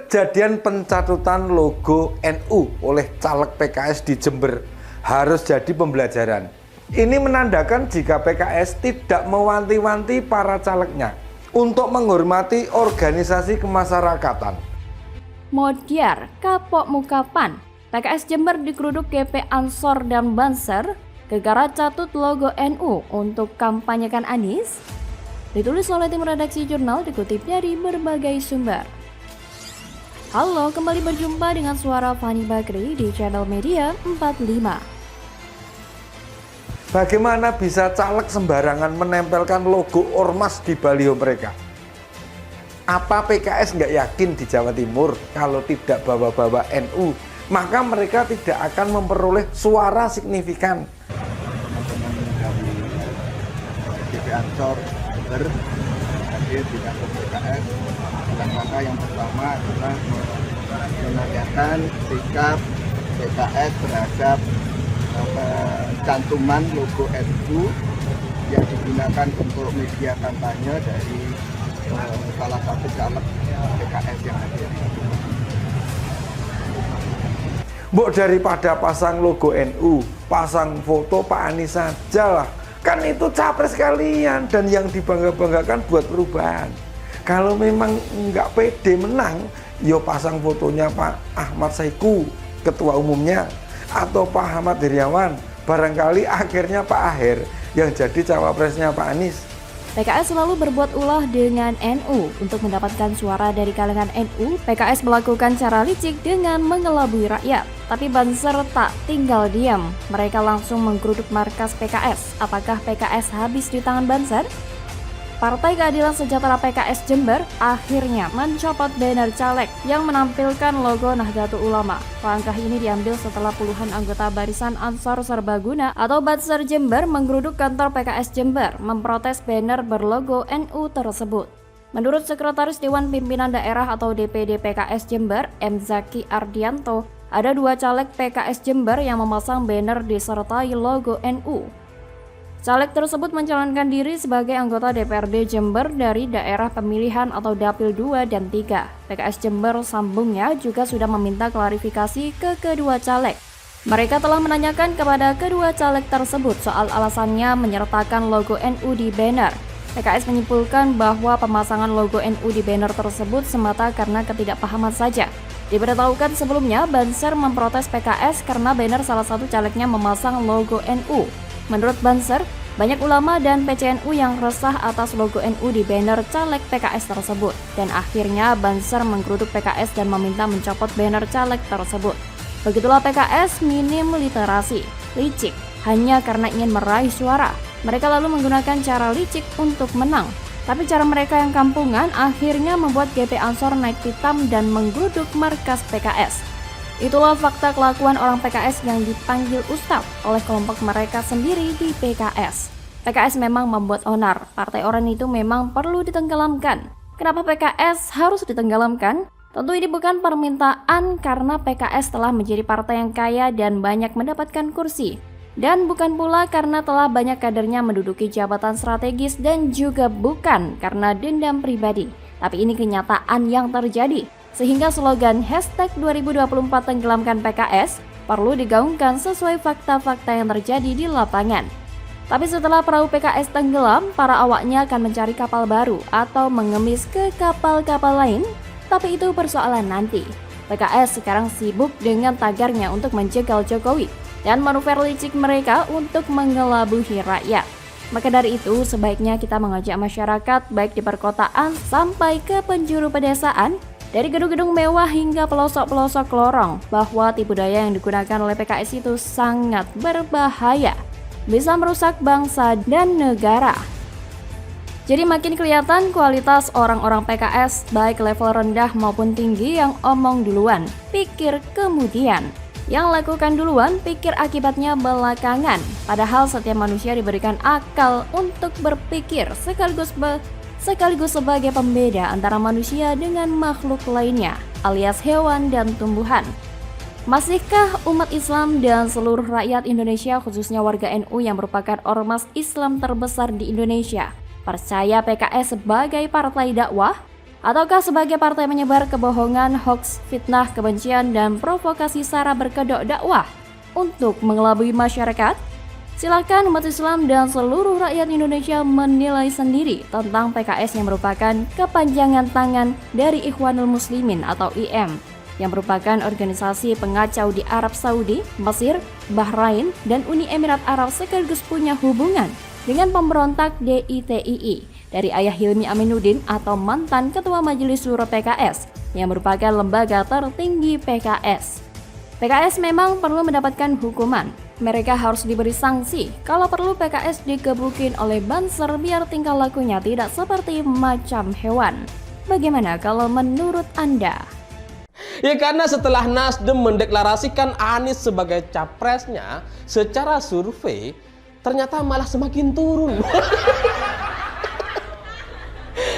Kejadian pencatutan logo NU oleh caleg PKS di Jember harus jadi pembelajaran. Ini menandakan jika PKS tidak mewanti-wanti para calegnya untuk menghormati organisasi kemasyarakatan. Modiar kapok muka PAN, PKS Jember digeruduk GP Ansor dan Banser gegara catut logo NU untuk kampanyekan Anies. Ditulis oleh tim redaksi jurnal, dikutip dari berbagai sumber. Halo, kembali berjumpa dengan suara Fani Bakri di channel Media 45. Bagaimana bisa caleg sembarangan menempelkan logo ormas di baliho mereka? Apa PKS nggak yakin di Jawa Timur kalau tidak bawa-bawa NU, maka mereka tidak akan memperoleh suara signifikan? Teman-teman dari GP Ansor Jember hadir di kantor PKS dalam rangka yang pertama adalah menanyakan sikap PKS terhadap cantuman logo NU yang digunakan untuk media kampanye dari salah satu caleg PKS yang hadir. Mbok daripada pasang logo NU, pasang foto Pak Anies saja lah. Kan itu capres kalian dan yang dibangga-banggakan buat perubahan. Kalau memang nggak pede menang, yo pasang fotonya Pak Ahmad Saiku, ketua umumnya, atau Pak Ahmad Heriawan. Barangkali akhirnya Pak Aher yang jadi cawapresnya Pak Anies. PKS selalu berbuat ulah dengan NU. Untuk mendapatkan suara dari kalangan NU, PKS melakukan cara licik dengan mengelabui rakyat. Tapi Banser tak tinggal diam. Mereka langsung menggeruduk markas PKS. Apakah PKS habis di tangan Banser? Partai Keadilan Sejahtera PKS Jember akhirnya mencopot banner caleg yang menampilkan logo Nahdlatul Ulama. Langkah ini diambil setelah puluhan anggota Barisan Ansor Serbaguna atau Banser Jember menggeruduk kantor PKS Jember memprotes banner berlogo NU tersebut. Menurut Sekretaris Dewan Pimpinan Daerah atau DPD PKS Jember, M. Zaki Ardianto, ada 2 caleg PKS Jember yang memasang banner disertai logo NU. Caleg tersebut mencalonkan diri sebagai anggota DPRD Jember dari daerah pemilihan atau Dapil 2 dan 3. PKS Jember sambungnya juga sudah meminta klarifikasi ke kedua caleg. Mereka telah menanyakan kepada kedua caleg tersebut soal alasannya menyertakan logo NU di banner. PKS menyimpulkan bahwa pemasangan logo NU di banner tersebut semata karena ketidakpahaman saja. Diberitahukan sebelumnya, Banser memprotes PKS karena banner salah satu calegnya memasang logo NU. Menurut Banser, banyak ulama dan PCNU yang resah atas logo NU di banner caleg PKS tersebut. Dan akhirnya Banser menggeruduk PKS dan meminta mencopot banner caleg tersebut. Begitulah PKS minim literasi, licik, hanya karena ingin meraih suara. Mereka lalu menggunakan cara licik untuk menang. Tapi cara mereka yang kampungan akhirnya membuat GP Ansor naik pitam dan menggeruduk markas PKS. Itulah fakta kelakuan orang PKS yang dipanggil ustaz oleh kelompok mereka sendiri di PKS. PKS memang membuat onar, partai orang itu memang perlu ditenggelamkan. Kenapa PKS harus ditenggelamkan? Tentu ini bukan permintaan karena PKS telah menjadi partai yang kaya dan banyak mendapatkan kursi. Dan bukan pula karena telah banyak kadernya menduduki jabatan strategis dan juga bukan karena dendam pribadi. Tapi ini kenyataan yang terjadi. Sehingga slogan #2024 tenggelamkan PKS perlu digaungkan sesuai fakta-fakta yang terjadi di lapangan. Tapi setelah perahu PKS tenggelam, para awaknya akan mencari kapal baru atau mengemis ke kapal-kapal lain. Tapi itu persoalan nanti. PKS sekarang sibuk dengan tagarnya untuk menjegal Jokowi dan manuver licik mereka untuk mengelabui rakyat. Maka dari itu, sebaiknya kita mengajak masyarakat baik di perkotaan sampai ke penjuru pedesaan, dari gedung-gedung mewah hingga pelosok-pelosok lorong, bahwa tipu daya yang digunakan oleh PKS itu sangat berbahaya, bisa merusak bangsa dan negara. Jadi makin kelihatan kualitas orang-orang PKS baik level rendah maupun tinggi yang omong duluan, pikir kemudian. Yang lakukan duluan, pikir akibatnya belakangan. Padahal setiap manusia diberikan akal untuk berpikir sekaligus sebagai pembeda antara manusia dengan makhluk lainnya, alias hewan dan tumbuhan. Masihkah umat Islam dan seluruh rakyat Indonesia, khususnya warga NU yang merupakan ormas Islam terbesar di Indonesia, percaya PKS sebagai partai dakwah? Ataukah sebagai partai menyebar kebohongan, hoax, fitnah, kebencian, dan provokasi sara berkedok dakwah untuk mengelabui masyarakat? Silakan umat Islam dan seluruh rakyat Indonesia menilai sendiri tentang PKS yang merupakan kepanjangan tangan dari Ikhwanul Muslimin atau IM, yang merupakan organisasi pengacau di Arab Saudi, Mesir, Bahrain, dan Uni Emirat Arab sekaligus punya hubungan dengan pemberontak DITII dari ayah Hilmi Aminuddin atau mantan Ketua Majelis Syuro PKS yang merupakan lembaga tertinggi PKS. PKS memang perlu mendapatkan hukuman. Mereka harus diberi sanksi. Kalau perlu PKS digebukin oleh Banser biar tingkah lakunya tidak seperti macam hewan. Bagaimana kalau menurut Anda? Ya karena setelah Nasdem mendeklarasikan Anies sebagai capresnya, secara survei ternyata malah semakin turun.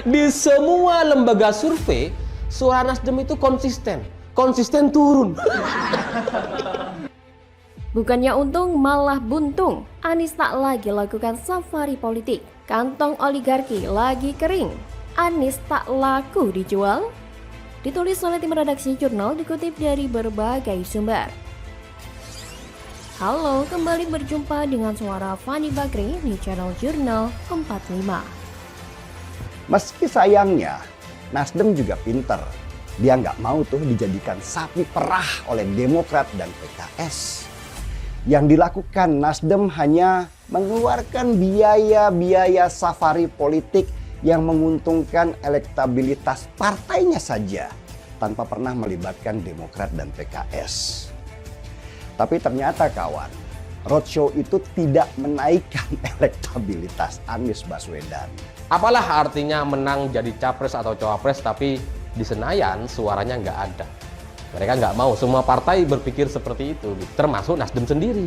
Di semua lembaga survei, suara Nasdem itu konsisten turun. Bukannya untung malah buntung, Anies tak lagi lakukan safari politik. Kantong oligarki lagi kering, Anies tak laku dijual. Ditulis oleh tim redaksi jurnal dikutip dari berbagai sumber. Halo, kembali berjumpa dengan suara Fani Bakri di channel Jurnal 45. Meski sayangnya, Nasdem juga pinter. Dia nggak mau tuh dijadikan sapi perah oleh Demokrat dan PKS. Yang dilakukan Nasdem hanya mengeluarkan biaya-biaya safari politik yang menguntungkan elektabilitas partainya saja tanpa pernah melibatkan Demokrat dan PKS. Tapi ternyata kawan, roadshow itu tidak menaikkan elektabilitas Anies Baswedan. Apalah artinya menang jadi capres atau cawapres tapi di Senayan suaranya nggak ada. Mereka nggak mau, semua partai berpikir seperti itu, termasuk Nasdem sendiri.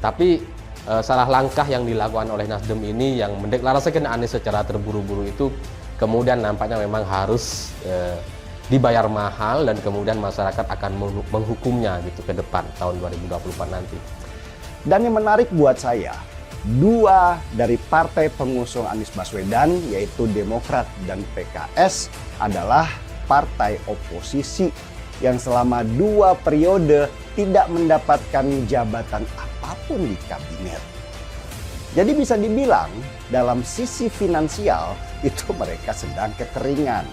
Tapi salah langkah yang dilakukan oleh Nasdem ini yang mendeklarasikan Anies secara terburu-buru itu kemudian nampaknya memang harus dibayar mahal dan kemudian masyarakat akan menghukumnya gitu ke depan tahun 2024 nanti. Dan yang menarik buat saya, dua dari partai pengusung Anies Baswedan yaitu Demokrat dan PKS adalah partai oposisi yang selama 2 periode tidak mendapatkan jabatan apapun di kabinet. Jadi bisa dibilang dalam sisi finansial itu mereka sedang kekeringan.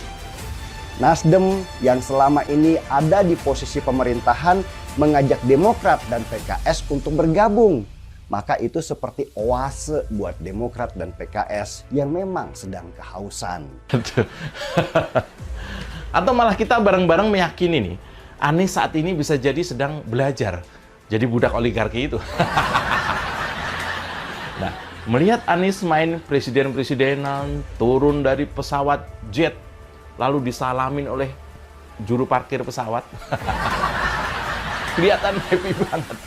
Nasdem yang selama ini ada di posisi pemerintahan mengajak Demokrat dan PKS untuk bergabung. Maka itu seperti oase buat Demokrat dan PKS yang memang sedang kehausan. Atau malah kita bareng-bareng meyakini nih, Anies saat ini bisa jadi sedang belajar jadi budak oligarki itu. Nah, melihat Anies main presiden-presidenan, turun dari pesawat jet, lalu disalamin oleh juru parkir pesawat. Kelihatan happy banget.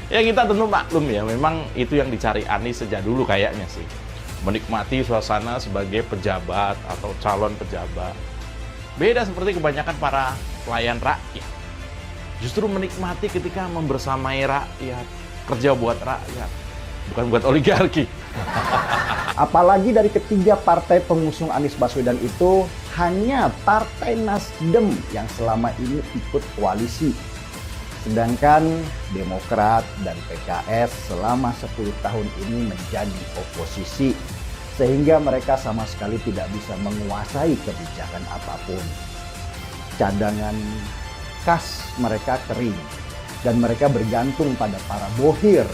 Ya kita tentu maklum ya, memang itu yang dicari Anies sejak dulu kayaknya sih. Menikmati suasana sebagai pejabat atau calon pejabat. Beda seperti kebanyakan para pelayan rakyat. Justru menikmati ketika membersamai rakyat, kerja buat rakyat, bukan buat oligarki. Apalagi dari ketiga partai pengusung Anies Baswedan itu hanya Partai Nasdem yang selama ini ikut koalisi. Sedangkan Demokrat dan PKS selama 10 tahun ini menjadi oposisi. Sehingga mereka sama sekali tidak bisa menguasai kebijakan apapun. Cadangan kas mereka kering. Dan mereka bergantung pada para bohir.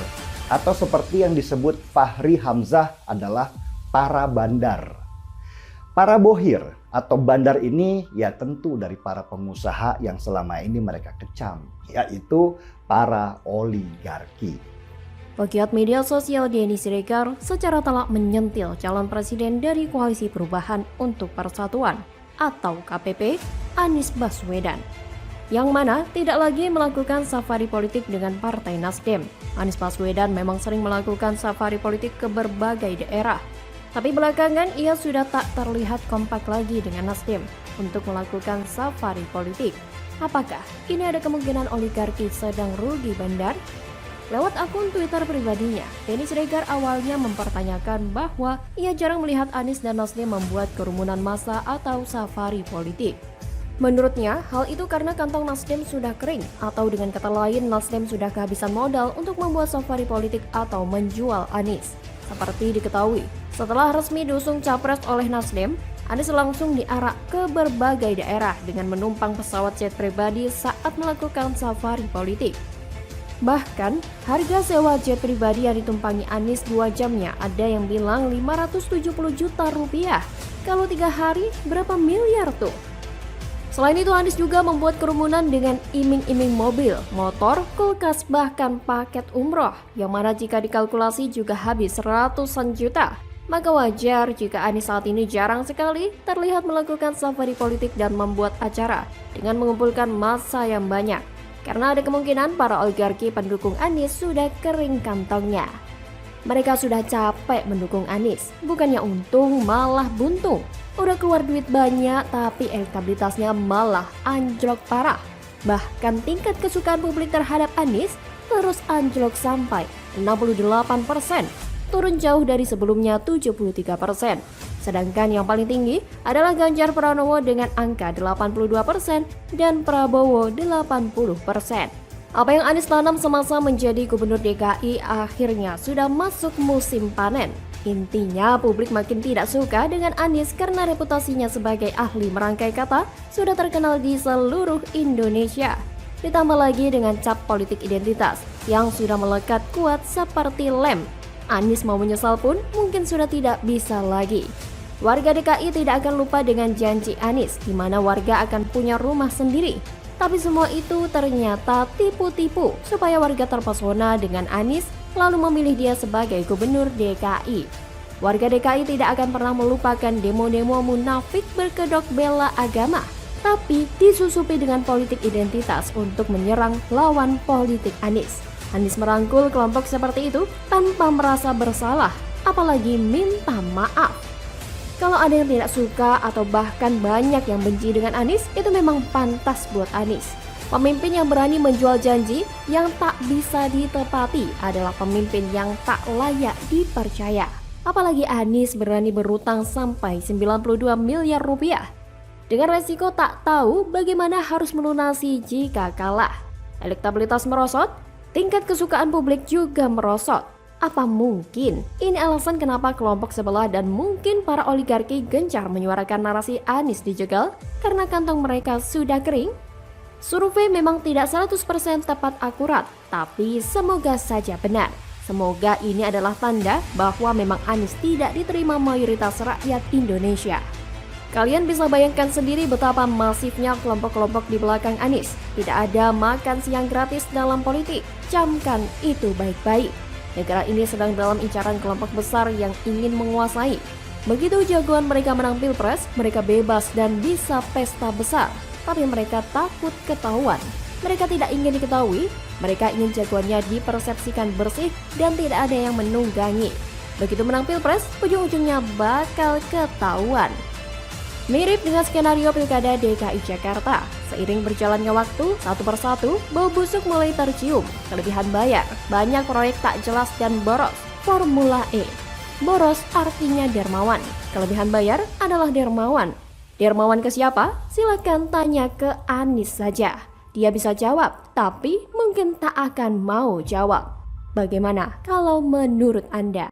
Atau seperti yang disebut Fahri Hamzah adalah para bandar. Para bohir atau bandar ini ya tentu dari para pengusaha yang selama ini mereka kecam. Yaitu para oligarki. Pegiat media sosial Denny Siregar secara telak menyentil calon presiden dari Koalisi Perubahan untuk Persatuan atau KPP, Anies Baswedan. Yang mana tidak lagi melakukan safari politik dengan Partai Nasdem. Anies Baswedan memang sering melakukan safari politik ke berbagai daerah. Tapi belakangan ia sudah tak terlihat kompak lagi dengan Nasdem untuk melakukan safari politik. Apakah ini ada kemungkinan oligarki sedang rugi bandar? Lewat akun Twitter pribadinya, Denny Siregar awalnya mempertanyakan bahwa ia jarang melihat Anies dan Nasdem membuat kerumunan massa atau safari politik. Menurutnya, hal itu karena kantong Nasdem sudah kering, atau dengan kata lain Nasdem sudah kehabisan modal untuk membuat safari politik atau menjual Anies. Seperti diketahui, setelah resmi diusung capres oleh Nasdem, Anies langsung diarak ke berbagai daerah dengan menumpang pesawat jet pribadi saat melakukan safari politik. Bahkan, harga sewa jet pribadi yang ditumpangi Anies 2 jamnya ada yang bilang 570 juta rupiah. Kalau 3 hari, berapa miliar tuh? Selain itu, Anies juga membuat kerumunan dengan iming-iming mobil, motor, kulkas, bahkan paket umroh, yang mana jika dikalkulasi juga habis ratusan juta. Maka wajar jika Anies saat ini jarang sekali terlihat melakukan safari politik dan membuat acara dengan mengumpulkan massa yang banyak. Karena ada kemungkinan para oligarki pendukung Anies sudah kering kantongnya. Mereka sudah capek mendukung Anies, bukannya untung malah buntung. Udah keluar duit banyak tapi elektabilitasnya malah anjlok parah. Bahkan tingkat kesukaan publik terhadap Anies terus anjlok sampai 68%. Turun jauh dari sebelumnya 73%. Sedangkan yang paling tinggi adalah Ganjar Pranowo dengan angka 82% dan Prabowo 80%. Apa yang Anies tanam semasa menjadi gubernur DKI akhirnya sudah masuk musim panen. Intinya publik makin tidak suka dengan Anies karena reputasinya sebagai ahli merangkai kata sudah terkenal di seluruh Indonesia. Ditambah lagi dengan cap politik identitas yang sudah melekat kuat seperti lem. Anies mau menyesal pun mungkin sudah tidak bisa lagi. Warga DKI tidak akan lupa dengan janji Anies di mana warga akan punya rumah sendiri. Tapi semua itu ternyata tipu-tipu supaya warga terpesona dengan Anies lalu memilih dia sebagai gubernur DKI. Warga DKI tidak akan pernah melupakan demo-demo munafik berkedok bela agama, tapi disusupi dengan politik identitas untuk menyerang lawan politik Anies. Anies merangkul kelompok seperti itu tanpa merasa bersalah, apalagi minta maaf. Kalau ada yang tidak suka atau bahkan banyak yang benci dengan Anies, itu memang pantas buat Anies. Pemimpin yang berani menjual janji yang tak bisa ditepati adalah pemimpin yang tak layak dipercaya. Apalagi Anies berani berutang sampai 92 miliar rupiah. Dengan resiko tak tahu bagaimana harus melunasi jika kalah. Elektabilitas merosot, tingkat kesukaan publik juga merosot. Apa mungkin ini alasan kenapa kelompok sebelah dan mungkin para oligarki gencar menyuarakan narasi Anies dijegal karena kantong mereka sudah kering? Survei memang tidak 100% tepat akurat, tapi semoga saja benar. Semoga ini adalah tanda bahwa memang Anies tidak diterima mayoritas rakyat Indonesia. Kalian bisa bayangkan sendiri betapa masifnya kelompok-kelompok di belakang Anies. Tidak ada makan siang gratis dalam politik. Camkan itu baik-baik. Negara ini sedang dalam incaran kelompok besar yang ingin menguasai. Begitu jagoan mereka menang pilpres, mereka bebas dan bisa pesta besar. Tapi mereka takut ketahuan. Mereka tidak ingin diketahui. Mereka ingin jagoannya dipersepsikan bersih dan tidak ada yang menunggangi. Begitu menang pilpres, ujung-ujungnya bakal ketahuan. Mirip dengan skenario Pilkada DKI Jakarta, seiring berjalannya waktu, satu persatu, bau busuk mulai tercium, kelebihan bayar, banyak proyek tak jelas dan boros, Formula E. Boros artinya dermawan, kelebihan bayar adalah dermawan. Dermawan ke siapa? Silakan tanya ke Anies saja. Dia bisa jawab, tapi mungkin tak akan mau jawab. Bagaimana kalau menurut Anda?